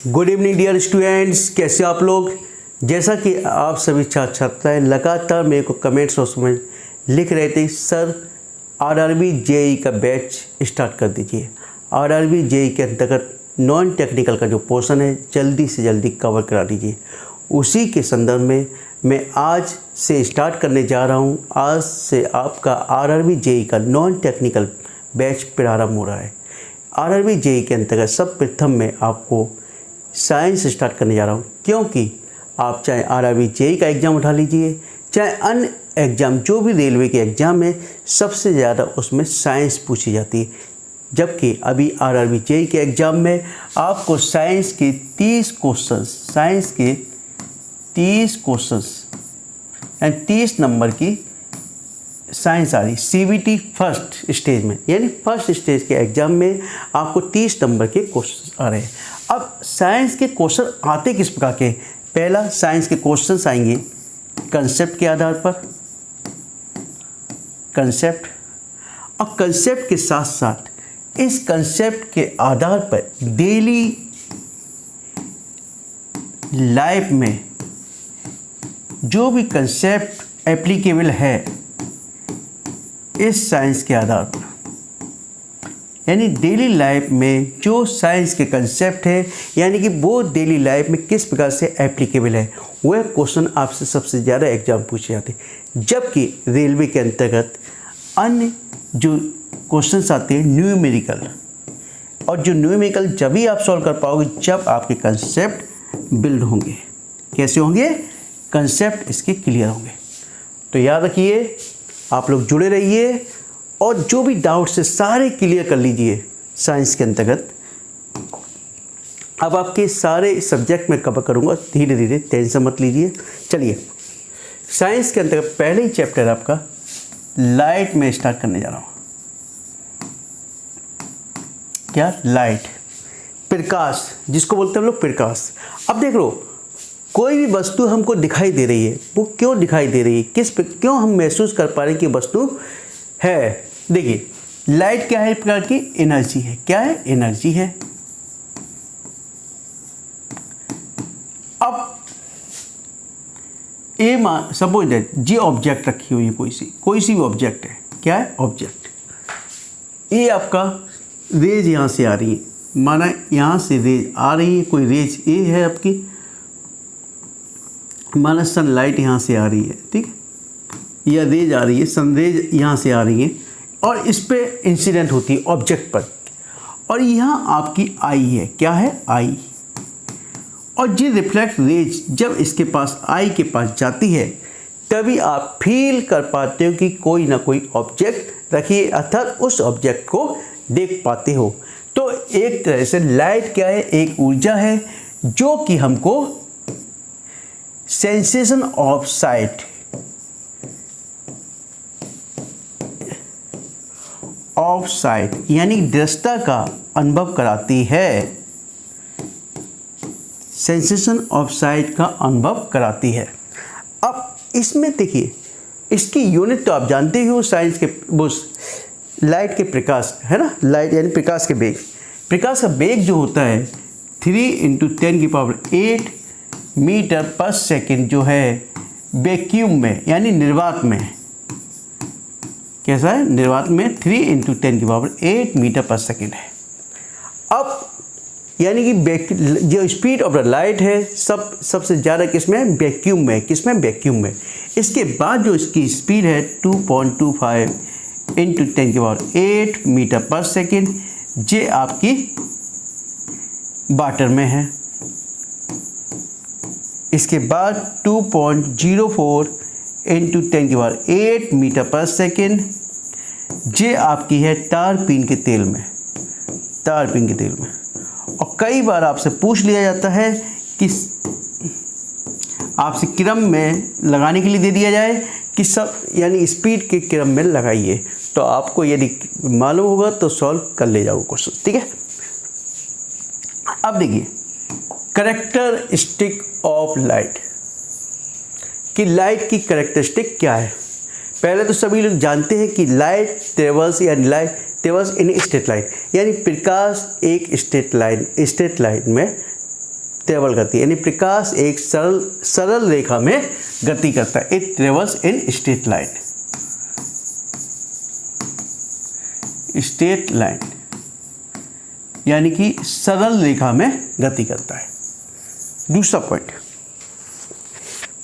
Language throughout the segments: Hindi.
गुड इवनिंग डियर स्टूडेंट्स, कैसे आप लोग। जैसा कि आप सभी छात्र छात्राएं लगातार मेरे को कमेंट्स उसमें लिख रहे थे, सर आरआरबी जेई का बैच स्टार्ट कर दीजिए। आरआरबी जेई के अंतर्गत नॉन टेक्निकल का जो पोर्शन है जल्दी से जल्दी कवर करा दीजिए। उसी के संदर्भ में मैं आज से स्टार्ट करने जा रहा हूं। आज से आपका आरआरबी जेई का नॉन टेक्निकल बैच प्रारंभ हो रहा है। आरआरबी जेई के अंतर्गत सब प्रथम में आपको साइंस स्टार्ट करने जा रहा हूँ, क्योंकि आप चाहे आरआरबी जेई का एग्ज़ाम उठा लीजिए, चाहे अन्य एग्ज़ाम जो भी रेलवे के एग्ज़ाम में सबसे ज़्यादा उसमें साइंस पूछी जाती है। जबकि अभी आरआरबी जेई के एग्ज़ाम में आपको साइंस के 30 क्वेश्चंस एंड 30 नंबर की साइंस आ रही सीबीटी फर्स्ट स्टेज में, यानी फर्स्ट स्टेज के एग्ज़ाम में आपको 30 नंबर के क्वेश्चन आ रहे हैं। अब साइंस के क्वेश्चन आते किस प्रकार के? पहला, साइंस के क्वेश्चंस आएंगे कंसेप्ट के आधार पर, कंसेप्ट, और कंसेप्ट के साथ साथ इस कंसेप्ट के आधार पर डेली लाइफ में जो भी कंसेप्ट एप्लीकेबल है इस साइंस के आधार पर, यानी डेली लाइफ में जो साइंस के कंसेप्ट है, यानी कि वो डेली लाइफ में किस प्रकार से एप्लीकेबल है, वह क्वेश्चन आपसे सबसे ज़्यादा एग्जाम पूछे जाते हैं। जबकि रेलवे के अंतर्गत अन्य जो क्वेश्चंस आते हैं न्यूमेरिकल, और जो न्यूमेरिकल जब भी आप सॉल्व कर पाओगे जब आपके कंसेप्ट बिल्ड होंगे। कैसे होंगे? कंसेप्ट इसके क्लियर होंगे। तो याद रखिए, आप लोग जुड़े रहिए और जो भी डाउट्स है सारे क्लियर कर लीजिए साइंस के अंतर्गत। अब आपके सारे सब्जेक्ट में कवर करूँगा धीरे धीरे, टेंशन मत लीजिए। चलिए, साइंस के अंतर्गत पहले ही चैप्टर आपका लाइट में स्टार्ट करने जा रहा हूँ। क्या? लाइट, प्रकाश, जिसको बोलते हैं हम लोग प्रकाश। अब देख लो, कोई भी वस्तु हमको दिखाई दे रही है, वो क्यों दिखाई दे रही है, क्यों हम महसूस कर पा रहे हैं कि वस्तु है। देखिए, लाइट क्या है? एक प्रकार की एनर्जी है। क्या है? एनर्जी है। अब A suppose that G object रखी हुई है, कोई सी भी ऑब्जेक्ट है। क्या है? ऑब्जेक्ट। ये आपका रेज यहाँ से आ रही है, माना यहाँ से रेज आ रही है, कोई रेज ए है आपकी, माना सनलाइट यहाँ से आ रही है, ठीक है, या रेज आ रही है, सनरेज यहाँ से आ रही है और इस पे इंसिडेंट होती है ऑब्जेक्ट पर, और यहाँ आपकी आई है। क्या है? आई। और ये रिफ्लेक्ट रेज जब इसके पास, आई के पास जाती है, तभी आप फील कर पाते हो कि कोई ना कोई ऑब्जेक्ट रखी है, अर्थात उस ऑब्जेक्ट को देख पाते हो। तो एक तरह से लाइट क्या है? एक ऊर्जा है जो कि हमको सेंसेशन ऑफ साइट, यानी दृष्टता का अनुभव कराती है। सेंसेशन ऑफ साइट का अनुभव कराती है। अब इसमें देखिए, इसकी यूनिट तो आप जानते ही हो, साइंस के वो लाइट के प्रकाश है ना, लाइट यानी प्रकाश के वेग। प्रकाश का वेग जो होता है 3 × 10⁸ मीटर पर सेकंड जो है वैक्यूम में, यानी निर्वात में। कैसा है? निर्वात में 3 × 10⁸ मीटर पर सेकंड है। अब यानी कि जो स्पीड ऑफ द लाइट है सबसे ज़्यादा किसमें? वैक्यूम में। किसमें? वैक्यूम में। इसके बाद जो इसकी स्पीड है 2.25 × 10⁸ मीटर पर सेकंड, ये आपकी वाटर में है। इसके बाद 2.04 × 10⁸ मीटर पर सेकंड, ये आपकी है तारपीन के तेल में। तारपीन के तेल में। और कई बार आपसे पूछ लिया जाता है कि आपसे क्रम में लगाने के लिए दे दिया जाए कि सब, यानी स्पीड के क्रम में लगाइए, तो आपको यदि मालूम होगा तो सॉल्व कर ले जाओ क्वेश्चन, ठीक है। अब देखिए, कैरेक्टरिस्टिक ऑफ लाइट, कि लाइट की कैरेक्टरिस्टिक क्या है। पहले तो सभी लोग जानते हैं कि लाइट ट्रेवल्स, यानी light travels in straight line, यानी प्रकाश एक स्ट्रेट लाइन में ट्रेवल करती है, यानी प्रकाश एक सरल रेखा में गति करता है। It travels in straight line, straight line यानी कि सरल रेखा में गति करता है। दूसरा पॉइंट,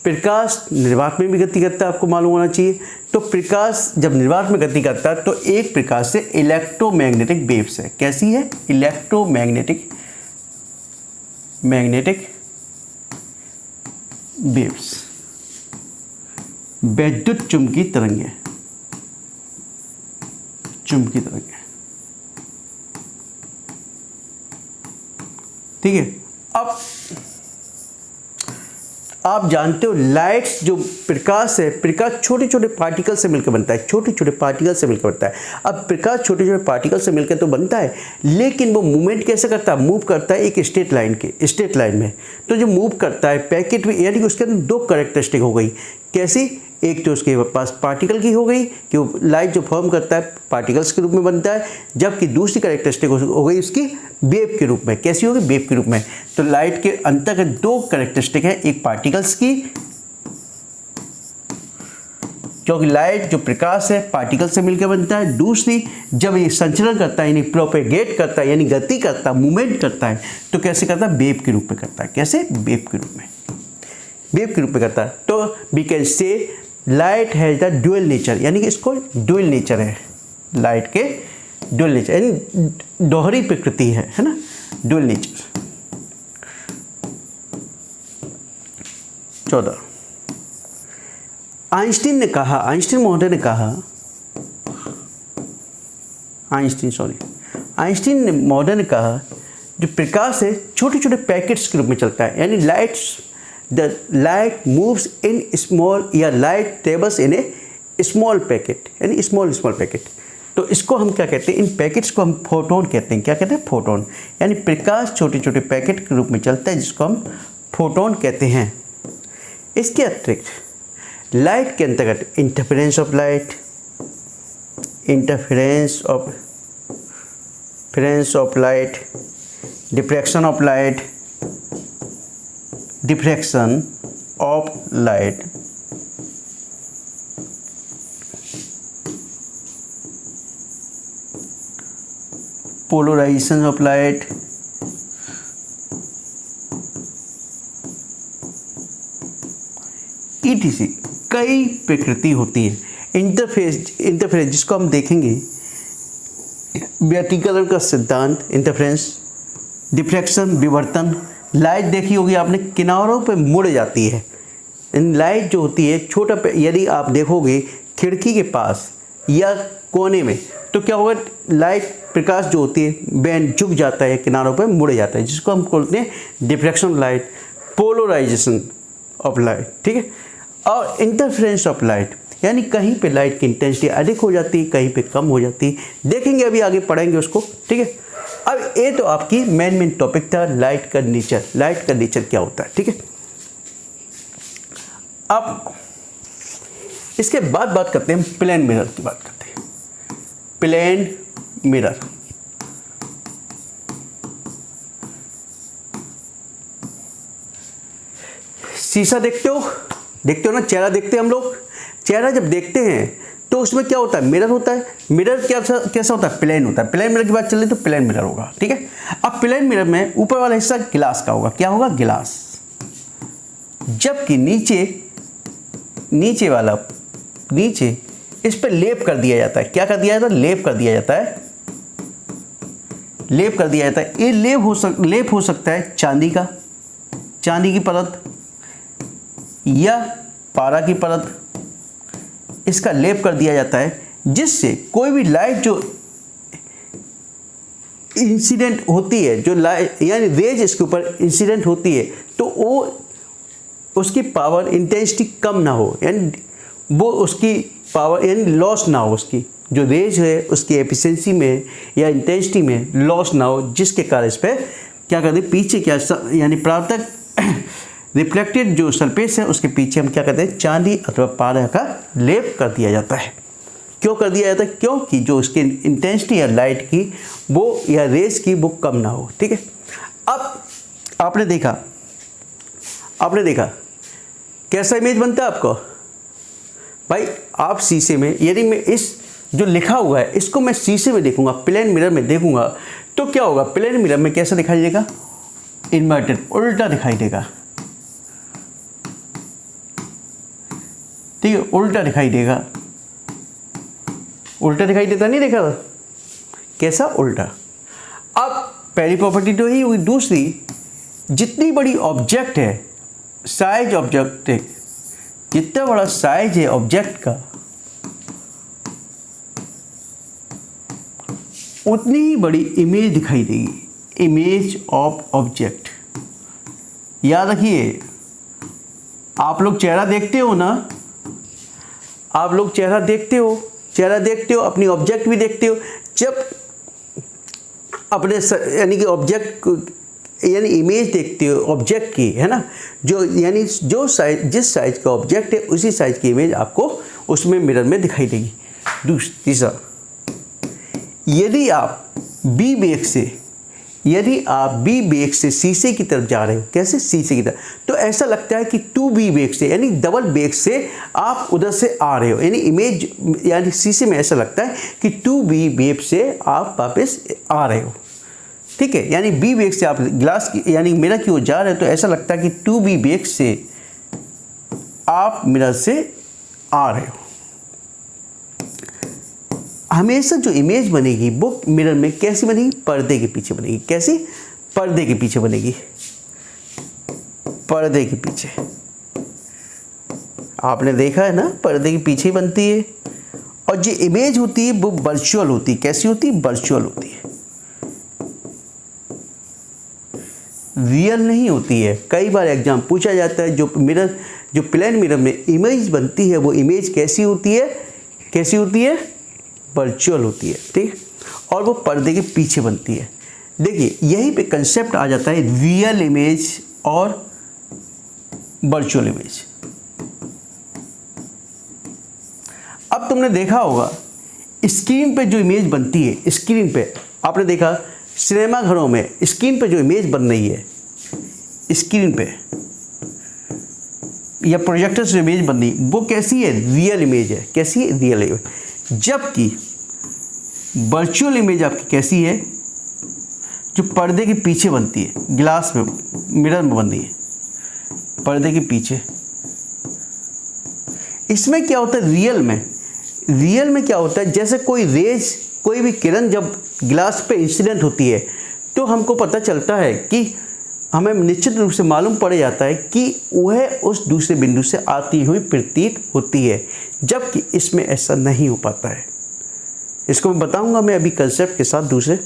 प्रकाश निर्वात में भी गति करता है, आपको मालूम होना चाहिए। तो प्रकाश जब निर्वात में गति करता है तो एक प्रकार से इलेक्ट्रोमैग्नेटिक वेव्स है। कैसी है? इलेक्ट्रोमैग्नेटिक वेव्स, वैद्युत चुंबकीय तरंगें, चुंबकीय तरंगें। ठीक है। अब आप जानते हो लाइट्स जो प्रकाश है, प्रकाश छोटे छोटे पार्टिकल से मिलकर बनता है, छोटे छोटे पार्टिकल से मिलकर बनता है। अब प्रकाश छोटे छोटे पार्टिकल से मिलकर तो बनता है, लेकिन वो मूवमेंट कैसे करता है? मूव करता है एक स्ट्रेट लाइन में। तो जो मूव करता है पैकेट में, यानी कि उसके अंदर दो कैरेक्टरिस्टिक हो गई। कैसी? एक तो उसके पास पार्टिकल की हो गई कि वो लाइट जो फॉर्म करता है पार्टिकल्स के रूप में बनता है, जबकि दूसरी कैरेक्टरिस्टिक हो गई उसकी वेव के रूप में। कैसी होगी? वेव के रूप में। तो लाइट के अंतर्गत दो कैरेक्टरिस्टिक है, एक पार्टिकल्स की, क्योंकि लाइट जो प्रकाश है पार्टिकल से मिलकर बनता है। दूसरी, जब ये संचरण करता है यानी प्रोपेगेट करता है यानी गति करता है, मूवमेंट करता है, तो कैसे करता है? वेव के रूप में करता है। कैसे? वेव के रूप में, वेव के रूप में करता है। तो we can say light has the dual nature, यानी कि इसको ड्यूअल नेचर है, लाइट के ड्यूअल नेचर यानी दोहरी प्रकृति है ना, ड्यूअल नेचर। 14, आइंस्टीन महोदय ने कहा, आइंस्टीन महोदय ने कहा जो प्रकाश है छोटे छोटे पैकेट्स के रूप में चलता है, यानी the light moves in small या light travels in a small packet, यानी small पैकेट। तो इसको हम क्या कहते हैं? इन पैकेट्स को हम फोटोन कहते हैं। क्या कहते हैं? फोटोन। यानी प्रकाश छोटे छोटे पैकेट के रूप में चलता है, जिसको हम फोटोन कहते हैं। इसके अतिरिक्त लाइट के अंतर्गत interference of light, diffraction of light, polarisation of light, ETC कई प्रकृति होती है। इंटरफेरेंस जिसको हम देखेंगे, व्यतिकरण का सिद्धांत, इंटरफेरेंस, डिफ्रैक्शन विवर्तन। लाइट देखी होगी आपने, किनारों पे मुड़ जाती है। लाइट जो होती है छोटा, यदि आप देखोगे खिड़की के पास या कोने में, तो क्या होगा? लाइट प्रकाश जो होती है बैंड झुक जाता है, किनारों पे मुड़ जाता है, जिसको हम बोलते हैं diffraction of light, polarisation of light. ठीक है। और इंटरफेरेंस ऑफ लाइट, यानी कहीं पे लाइट की इंटेंसिटी अधिक हो जाती है, कहीं पे कम हो जाती है। देखेंगे, अभी आगे पढ़ेंगे उसको। ठीक है। अब ये तो आपकी मेन टॉपिक था, लाइट का नेचर। लाइट का नेचर क्या होता है? ठीक है। अब इसके बाद बात करते हैं प्लेन मिरर की बात करते हैं। प्लेन मिरर, शीशा देखते हो ना, चेहरा देखते हैं हम लोग। चेहरा जब देखते हैं तो उसमें क्या होता है? मिरर होता है। मिरर कैसा होता है? प्लेन होता है। प्लेन मिरर की बात चल रही तो प्लेन मिरर होगा। ठीक है। अब प्लेन मिरर में ऊपर वाला हिस्सा गिलास का होगा। क्या होगा? गिलास। जबकि नीचे इस पर लेप कर दिया जाता है। क्या कर दिया जाता है? लेप कर दिया जाता है। ये लेप हो सकता है चांदी की परत या पारा की परत। इसका लेप कर दिया जाता है, जिससे कोई भी लाइट जो इंसिडेंट होती है, जो लाइट यानी रेज इसके ऊपर इंसिडेंट होती है, तो वो उसकी पावर इंटेंसिटी कम ना हो, यानी वो उसकी पावर यानी लॉस ना हो, उसकी जो रेज है उसकी एफिशिएंसी में या इंटेंसिटी में लॉस ना हो, जिसके कारण इस पर क्या करते हैं? पीछे क्या यानी परावर्तक रिफ्लेक्टेड जो सरफेस है उसके पीछे हम क्या करते हैं? चांदी अथवा पारा का लेप कर दिया जाता है। क्यों कर दिया जाता है? क्योंकि जो उसकी इंटेंसिटी है लाइट की वो या रेस की वो कम ना हो। ठीक है। अब आपने देखा आपने देखा कैसा इमेज बनता है आपको। भाई आप शीशे में, यदि मैं इस जो लिखा हुआ है इसको मैं शीशे में देखूंगा, प्लेन मिरर में देखूंगा, तो क्या होगा, प्लेन मिरर में कैसा दिखाई देगा, इन्वर्टेड, उल्टा दिखाई देगा। ठीक है, उल्टा दिखाई देगा, उल्टा दिखाई देता, नहीं देखा कैसा, उल्टा। अब पहली प्रॉपर्टी तो यही हुई। दूसरी, जितनी बड़ी ऑब्जेक्ट है, साइज ऑब्जेक्ट है, जितना बड़ा साइज है ऑब्जेक्ट का, उतनी ही बड़ी इमेज दिखाई देगी, इमेज ऑफ ऑब्जेक्ट। याद रखिए, आप लोग चेहरा देखते हो ना, आप लोग चेहरा देखते हो, चेहरा देखते हो, अपनी ऑब्जेक्ट भी देखते हो। जब अपने यानी कि ऑब्जेक्ट यानी इमेज देखते हो ऑब्जेक्ट की, है ना, जो यानी जो साइज, जिस साइज का ऑब्जेक्ट है उसी साइज की इमेज आपको उसमें मिरर में दिखाई देगी। तीसरा, यदि आप बी बेग से शीशे की तरफ जा रहे हो, कैसे, शीशे की तरफ, तो ऐसा लगता है कि 2B बेग से यानी डबल बेग से आप उधर से आ रहे हो, यानी इमेज यानी शीशे में ऐसा लगता है कि 2B बेग से आप वापस आ रहे हो। ठीक है, यानी बी बेग से आप ग्लास की यानी मिरर की ओर जा रहे हो, तो ऐसा लगता है कि 2B बेग से आप मिरर से आ रहे हो। हमेशा जो इमेज बनेगी वो मिरर में कैसी बनेगी, पर्दे के पीछे बनेगी। कैसी, पर्दे के पीछे बनेगी, पर्दे के पीछे। आपने देखा है ना, पर्दे के पीछे ही बनती है। और जो इमेज होती है वो वर्चुअल होती है। कैसी होती है, वर्चुअल होती है, रियल नहीं होती है। कई बार एग्जाम पूछा जाता है, जो प्लेन मिरर में इमेज बनती है वो इमेज कैसी होती है, कैसी होती है, वर्चुअल होती है। ठीक, और वो पर्दे के पीछे बनती है। देखिए यहीं पे कंसेप्ट आ जाता है रियल इमेज और वर्चुअल इमेज। अब तुमने देखा होगा स्क्रीन पे जो इमेज बनती है, स्क्रीन पे आपने देखा सिनेमा घरों में स्क्रीन पे जो इमेज बन रही है, स्क्रीन पे या प्रोजेक्टर से इमेज बन रही है, वो कैसी है, रियल इमेज है। कैसी है, रियल इमेज। जबकि वर्चुअल इमेज आपकी कैसी है, जो पर्दे के पीछे बनती है, ग्लास में, मिरर में बन रही है, पर्दे के पीछे। इसमें क्या होता है, रियल में क्या होता है, जैसे कोई रेज, कोई भी किरण जब ग्लास पे इंसिडेंट होती है तो हमको पता चलता है कि हमें निश्चित रूप से मालूम पड़ जाता है कि वह उस दूसरे बिंदु से आती हुई प्रतीत होती है। जबकि इसमें ऐसा नहीं हो पाता है। इसको मैं बताऊंगा मैं अभी कंसेप्ट के साथ दूसरे,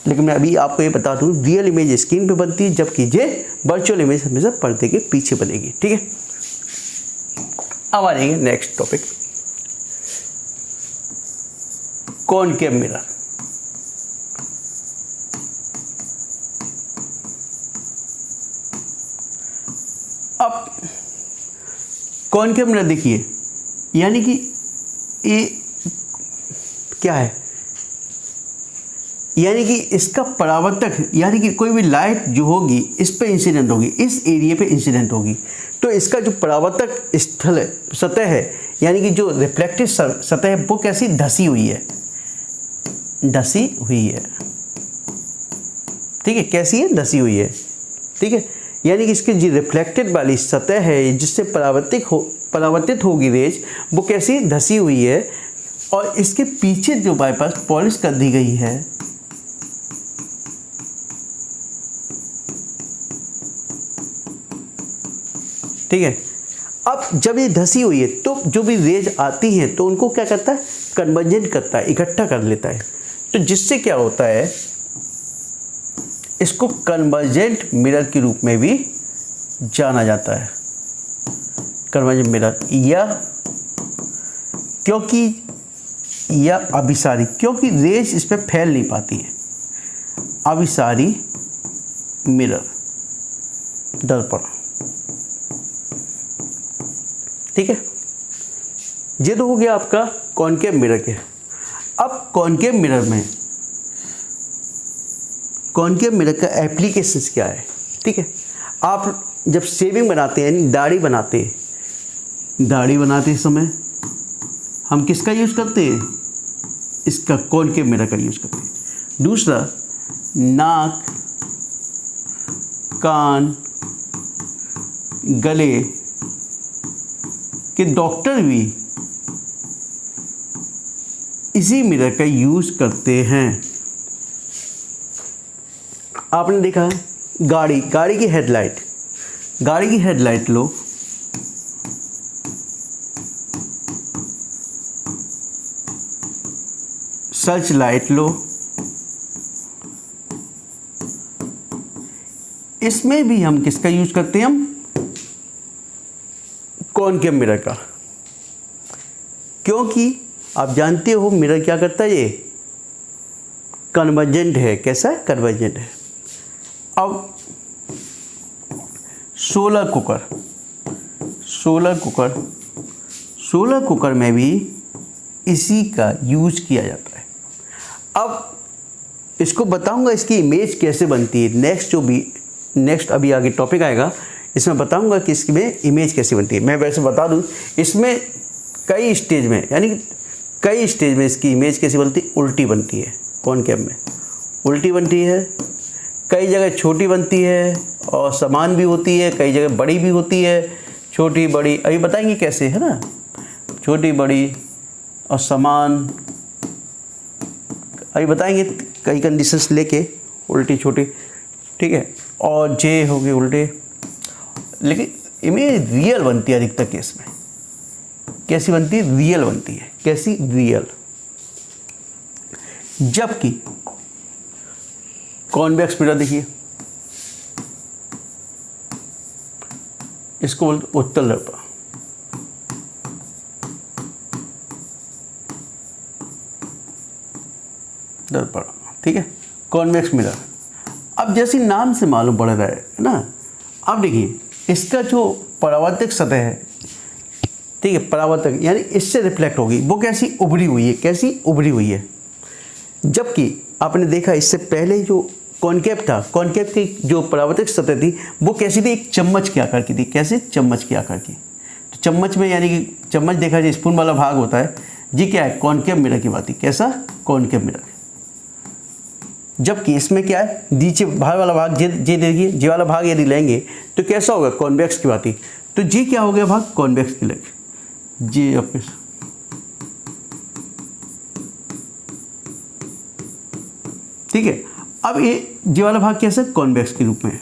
लेकिन मैं अभी आपको ये बता दूं, रियल इमेज स्क्रीन पे बनती है, जबकि ये वर्चुअल इमेज हमेशा पर्दे के पीछे बनेगी। ठीक है, अब आ जाएंगे नेक्स्ट टॉपिक, कॉनकेव मिरर। अब कॉनकेव मिरर देखिए, यानी कि ये क्या है, यानी कि इसका परावर्तक, यानी कि कोई भी लाइट जो होगी इस पे इंसिडेंट होगी, इस एरिया पे इंसिडेंट होगी, तो इसका जो परावर्तक स्थल है, सतह है, यानी कि जो रिफ्लेक्टिव सतह है वो कैसी, धसी हुई है, धसी हुई है। ठीक है, कैसी है, धसी हुई है। ठीक है, यानी कि इसकी जो रिफ्लेक्टेड वाली सतह है जिससे परावर्तित होगी रेज, वो कैसी, धसी हुई है। और इसके पीछे जो बाईपास पॉलिश कर दी गई है, ठीक है। अब जब ये धसी हुई है तो जो भी रेज आती हैं तो उनको क्या करता है, कन्वर्जेंट करता है, इकट्ठा कर लेता है। तो जिससे क्या होता है, इसको कन्वर्जेंट मिरर के रूप में भी जाना जाता है, कन्वर्जेंट मिरर, या अभिसारी, क्योंकि रेज इस पर फैल नहीं पाती है। अभिसारी मिरर, दर्पण। ठीक है, ये तो हो गया आपका कॉनकेव मिरर के। अब कॉनकेव मिरर का एप्लीकेशंस क्या है। ठीक है, आप जब शेविंग बनाते हैं यानी दाढ़ी बनाते समय हम किसका यूज़ करते हैं? इसका कॉनकेव मिरर का यूज़ करते हैं। दूसरा, नाक, कान, गले के डॉक्टर भी इसी मिरर का यूज़ करते हैं। आपने देखा है गाड़ी की हेडलाइट लो, सर्च लाइट लो, इसमें भी हम किसका यूज करते हैं? हम कॉनकेव मिरर का, क्योंकि आप जानते हो मिरर क्या करता है, ये कन्वर्जेंट है। कैसा है? कन्वर्जेंट है। अब सोलर कुकर में भी इसी का यूज किया जाता है। अब इसको बताऊंगा इसकी इमेज कैसे बनती है। नेक्स्ट अभी आगे टॉपिक आएगा, इसमें बताऊंगा कि इसमें इमेज कैसे बनती है। मैं वैसे बता दूं, इसमें कई स्टेज में इसकी इमेज कैसी बनती है? उल्टी बनती है। कॉनकेव में उल्टी बनती है, कई जगह छोटी बनती है और समान भी होती है, कई जगह बड़ी भी होती है। छोटी बड़ी अभी बताएंगे कैसे, है ना। छोटी बड़ी और समान अभी बताएंगे, कई कंडीशंस लेके उल्टी छोटी, ठीक है। और जे हो गए उल्टे, लेकिन इमेज रियल बनती है अधिकतर केस में। कैसी बनती है? रियल बनती है। कैसी? रियल। जबकि कॉन्वेक्स मिरर देखिए, इसको बोलते उत्तल दर्पण, ठीक है। कॉन्वेक्स मिरर, अब जैसे नाम से मालूम पड़ रहा है ना। अब देखिए इसका जो परावर्तक सतह है, ठीक है, परावर्तक यानी इससे रिफ्लेक्ट होगी, वो कैसी? उभरी हुई है। कैसी? उभरी हुई है। जबकि आपने देखा इससे पहले जो कॉनकेव था, कॉनकेव की जो परावर्तक सतह थी वो कैसी थी? एक चम्मच के आकार की थी। कैसे? चम्मच के आकार की। तो चम्मच में यानी कि चम्मच देखा जाए स्पून वाला भाग होता है जी, क्या है? कॉनकेव मिरर की बात है। कैसा? Concave mirror. जबकि इसमें क्या है? नीचे बाहर वाला भाग, जे देखिए, जे वाला भाग यदि लेंगे तो कैसा होगा? कॉन्वेक्स की बात है। तो जी क्या हो गया? भाग कॉन्वेक्स की लगे जी अपने, ठीक है। अब ये जे वाला भाग कैसा? कॉन्वेक्स के रूप में,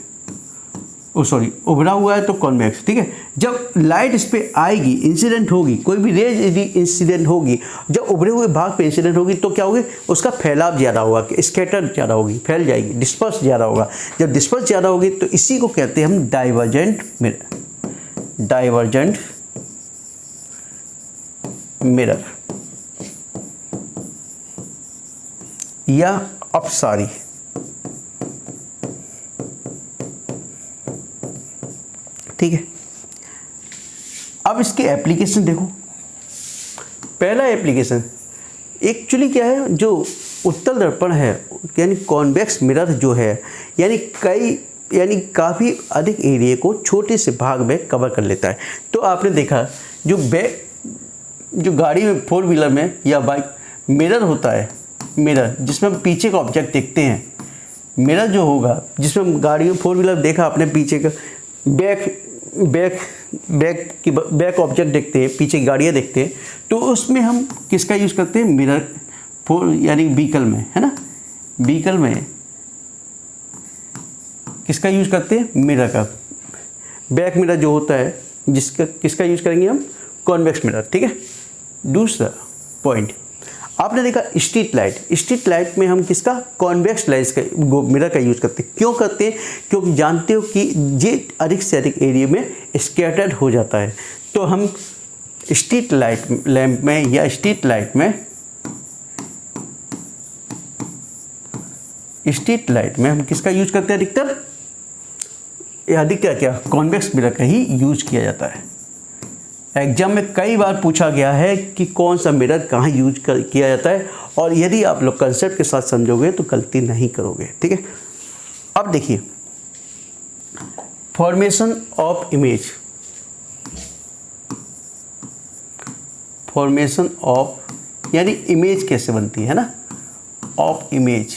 उभरा हुआ है तो कॉन्वेक्स, ठीक है। जब लाइट इस पे आएगी, इंसिडेंट होगी, कोई भी रेज यदि इंसिडेंट होगी, जब उभरे हुए भाग पे इंसिडेंट होगी तो क्या होगी? उसका फैलाव ज़्यादा होगा, स्कैटर ज़्यादा होगी, फैल जाएगी, डिस्पर्स ज़्यादा होगा। जब डिस्पर्स ज़्यादा होगी तो इसी को कहते हैं हम डाइवर्जेंट मिरर या अपसारी। ठीक है। अब इसके एप्लीकेशन देखो। पहला एप्लीकेशन एक्चुअली क्या है, जो उत्तल दर्पण है यानी कॉन्वेक्स मिरर जो है, यानी काफ़ी अधिक एरिया को छोटे से भाग में कवर कर लेता है। तो आपने देखा जो गाड़ी में, फोर व्हीलर में या बाइक, मिरर होता है, मिरर जिसमें हम पीछे का ऑब्जेक्ट देखते हैं। मिरर जो होगा जिसमें गाड़ी में, फोर व्हीलर देखा अपने पीछे का बैक ऑब्जेक्ट देखते हैं, पीछे गाड़ियाँ देखते हैं, तो उसमें हम किसका यूज़ करते हैं? मिरर। फोर यानी व्हीकल में, है ना, व्हीकल में किसका यूज़ करते हैं? मिरर का। बैक मिरर जो होता है किसका यूज़ करेंगे हम? कॉन्वेक्स मिरर, ठीक है। दूसरा पॉइंट आपने देखा स्ट्रीट लाइट में हम किसका? कॉन्वेक्स लेंस का, मिरर का यूज़ करते हैं। क्यों करते हैं? क्योंकि जानते हो कि ये अधिक से अधिक एरिया में स्कैटर्ड हो जाता है। तो हम स्ट्रीट लैंप में या स्ट्रीट लाइट में हम किसका यूज करते हैं? अधिकतर क्या? कॉन्वेक्स मिरर का ही यूज किया जाता है। एग्जाम में कई बार पूछा गया है कि कौन सा मिरर कहाँ यूज किया जाता है, और यदि आप लोग कंसेप्ट के साथ समझोगे तो गलती नहीं करोगे, ठीक है। अब देखिए formation of image, formation of यानी इमेज कैसे बनती है ना, ऑफ इमेज।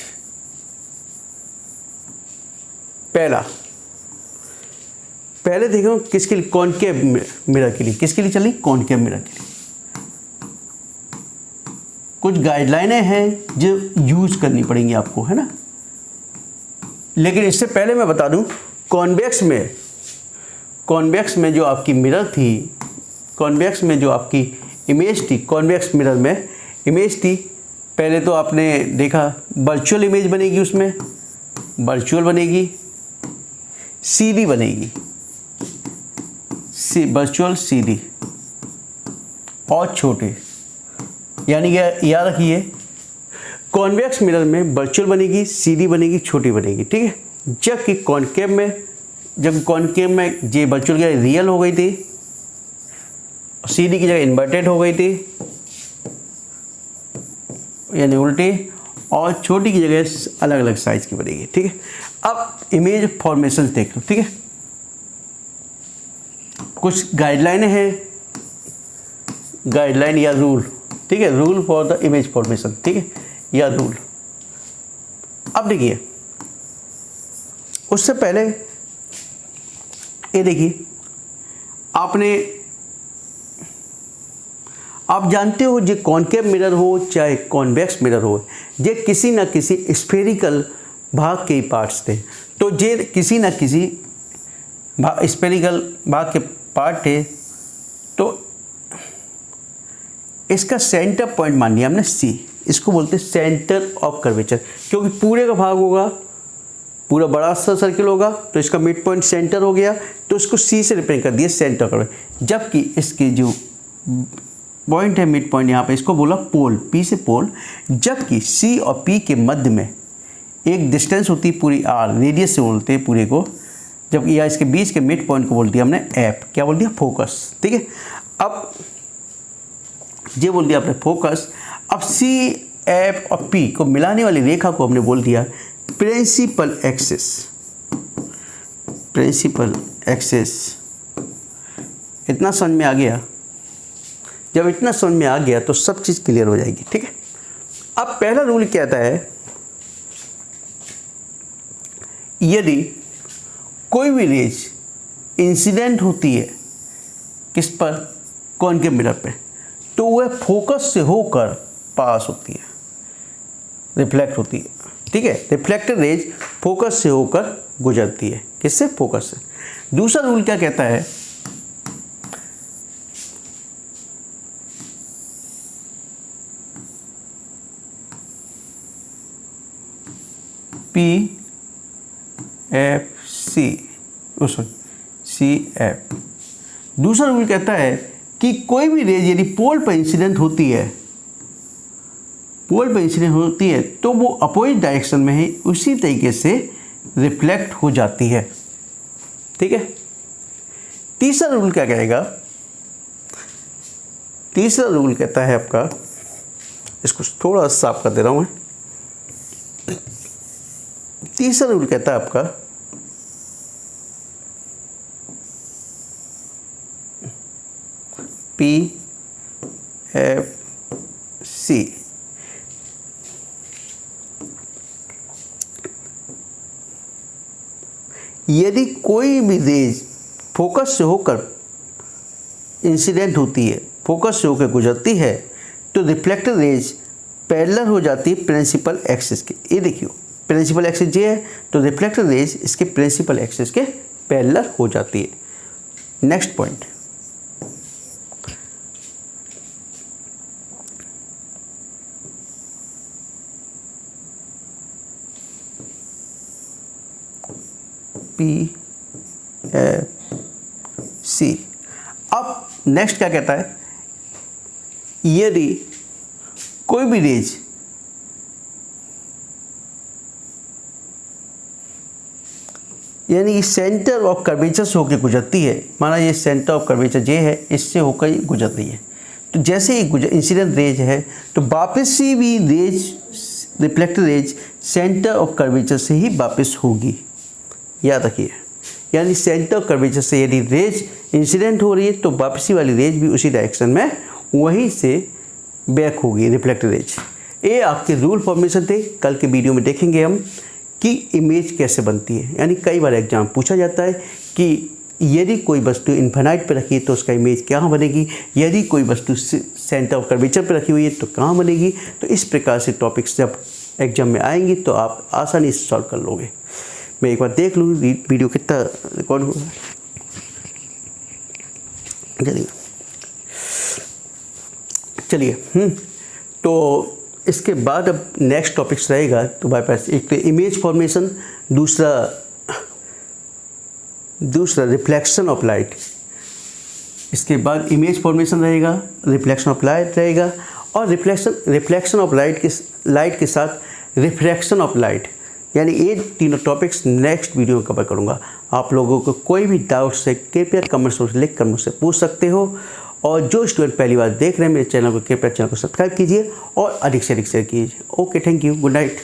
पहले देखो किसके लिए, कॉनकेव मिरर के लिए, किसके लिए चली, कॉनकेव मिरर के लिए। कुछ गाइडलाइनें हैं जो यूज करनी पड़ेंगी आपको, है ना। लेकिन इससे पहले मैं बता दूं, कॉन्वेक्स में जो आपकी मिरर थी, कॉन्वेक्स में जो आपकी इमेज थी, कॉन्वेक्स मिरर में इमेज थी, पहले तो आपने देखा वर्चुअल इमेज बनेगी, उसमें वर्चुअल बनेगी, सीडी बनेगी, वर्चुअल सीडी और छोटे, यानी याद रखिए कॉन्वेक्स मिरर में वर्चुअल बनेगी, सीडी बनेगी, छोटी बनेगी, ठीक है। जबकि कॉनकेव में ये वर्चुअल की जगह रियल हो गई थी, सीडी की जगह इन्वर्टेड हो गई थी यानी उल्टी, और छोटी की जगह अलग अलग साइज की बनेगी, ठीक है। अब इमेज फॉर्मेशन देख लो, ठीक है। कुछ गाइडलाइनें हैं, गाइडलाइन या रूल, ठीक है, rule for the image formation, ठीक है, या रूल। अब देखिए उससे पहले ये देखिए, आप जानते हो जो कॉनकेव मिरर हो चाहे कॉन्वेक्स मिरर हो, ये किसी न किसी स्फेरिकल भाग के ही पार्ट्स थे। तो ये किसी न किसी स्फेरिकल भाग के पार्ट थे, तो इसका सेंटर पॉइंट मान लिया हमने सी, इसको बोलते हैं सेंटर ऑफ कर्वेचर, क्योंकि पूरे का भाग होगा, पूरा बड़ा सा सर्किल होगा, तो इसका मिड पॉइंट सेंटर हो गया, तो इसको सी से रिप्रेजेंट कर दिया सेंटर कर्वेचर। जबकि इसके जो पॉइंट है मिड पॉइंट, यहाँ पे इसको बोला पोल, पी से पोल। जबकि सी और पी के मध्य में एक डिस्टेंस होती है पूरी आर, रेडियस से बोलते हैं पूरे को, जबकि या इसके बीच के मिड पॉइंट को बोल दिया हमने एफ, क्या बोल दिया, फोकस, ठीक है। अब ये बोल दिया आपने फोकस। अब सी, एफ और पी को मिलाने वाली रेखा को हमने बोल दिया प्रिंसिपल एक्सिस, प्रिंसिपल एक्सिस। इतना समझ में आ गया? जब इतना समझ में आ गया तो सब चीज़ क्लियर हो जाएगी, ठीक है। अब पहला रूल क्या आता है, यदि कोई भी रेज इंसिडेंट होती है किस पर, कॉनकेव मिरर पे, तो वह फोकस से होकर पास होती है, रिफ्लेक्ट होती है, ठीक है। रिफ्लेक्टेड रेज फोकस से होकर गुजरती है, किससे, फोकस से। दूसरा रूल क्या कहता है, P F C, C F. दूसरा रूल कहता है कि कोई भी रेज यदि पोल पर इंसिडेंट होती है, पोल पर इंसिडेंट होती है, तो वो अपोजिट डायरेक्शन में ही उसी तरीके से रिफ्लेक्ट हो जाती है, ठीक है। तीसरा रूल क्या कहेगा, तीसरा रूल कहता है आपका, इसको थोड़ा साफ कर दे रहा हूँ मैं। तीसरा रूल कहता है आपका पी एफ सी। यदि कोई भी रेज फोकस से होकर इंसिडेंट होती है, फोकस से होकर गुजरती है, तो रिफ्लेक्टेड रेज पैरेलल हो जाती है प्रिंसिपल एक्सिस के। ये देखिए प्रिंसिपल एक्सिस ये है, तो रिफ्लेक्टेड रेज इसके प्रिंसिपल एक्सिस के पैरेलल हो जाती है। Next point, P F C. अब नेक्स्ट क्या कहता है, यदि कोई भी रेज यानी सेंटर ऑफ कर्वेचर से होकर गुजरती है, माना ये सेंटर ऑफ कर्वेचर ये है, इससे होकर ये गुजर रही है, तो जैसे ही इंसिडेंट रेज है, तो वापस से भी rays, reflected rays centre of curvature से ही वापस होगी, याद रखिए। यानी सेंटर ऑफ कर्वेचर से यदि रेज इंसिडेंट हो रही है तो वापसी वाली रेज भी उसी डायरेक्शन में वहीं से बैक होगी, रिफ्लेक्टेड रेज। ये आपके रूल फॉर्मेशन थे। कल के वीडियो में देखेंगे हम कि इमेज कैसे बनती है। यानी कई बार एग्जाम पूछा जाता है कि यदि कोई वस्तु इन्फिनाइट पर रखी है तो उसका इमेज कहाँ बनेगी, यदि कोई वस्तु सेंटर ऑफ कर्वेचर पर रखी हुई है तो कहाँ बनेगी। तो इस प्रकार से टॉपिक्स जब एग्जाम में आएंगी तो आप आसानी से सॉल्व कर लोगे। मैं एक बार देख लूँ वीडियो कितना रिकॉर्ड हुआ। चलिए तो इसके बाद अब नेक्स्ट टॉपिक्स रहेगा। तो हमारे पास एक तो इमेज फॉर्मेशन, दूसरा रिफ्लेक्शन ऑफ लाइट, इसके बाद इमेज फॉर्मेशन रहेगा, रिफ्लेक्शन ऑफ लाइट रहेगा, और रिफ्लेक्शन ऑफ लाइट के साथ रिफ्रैक्शन ऑफ लाइट। यानी ये तीनों टॉपिक्स नेक्स्ट वीडियो में कवर करूँगा। आप लोगों को कोई भी डाउट से कृपया कमेंट्स में लिख कर मुझसे पूछ सकते हो। और जो स्टूडेंट पहली बार देख रहे हैं मेरे चैनल को, कृपया चैनल को सब्सक्राइब कीजिए और अधिक से अधिक शेयर कीजिए। Okay, thank you, good night.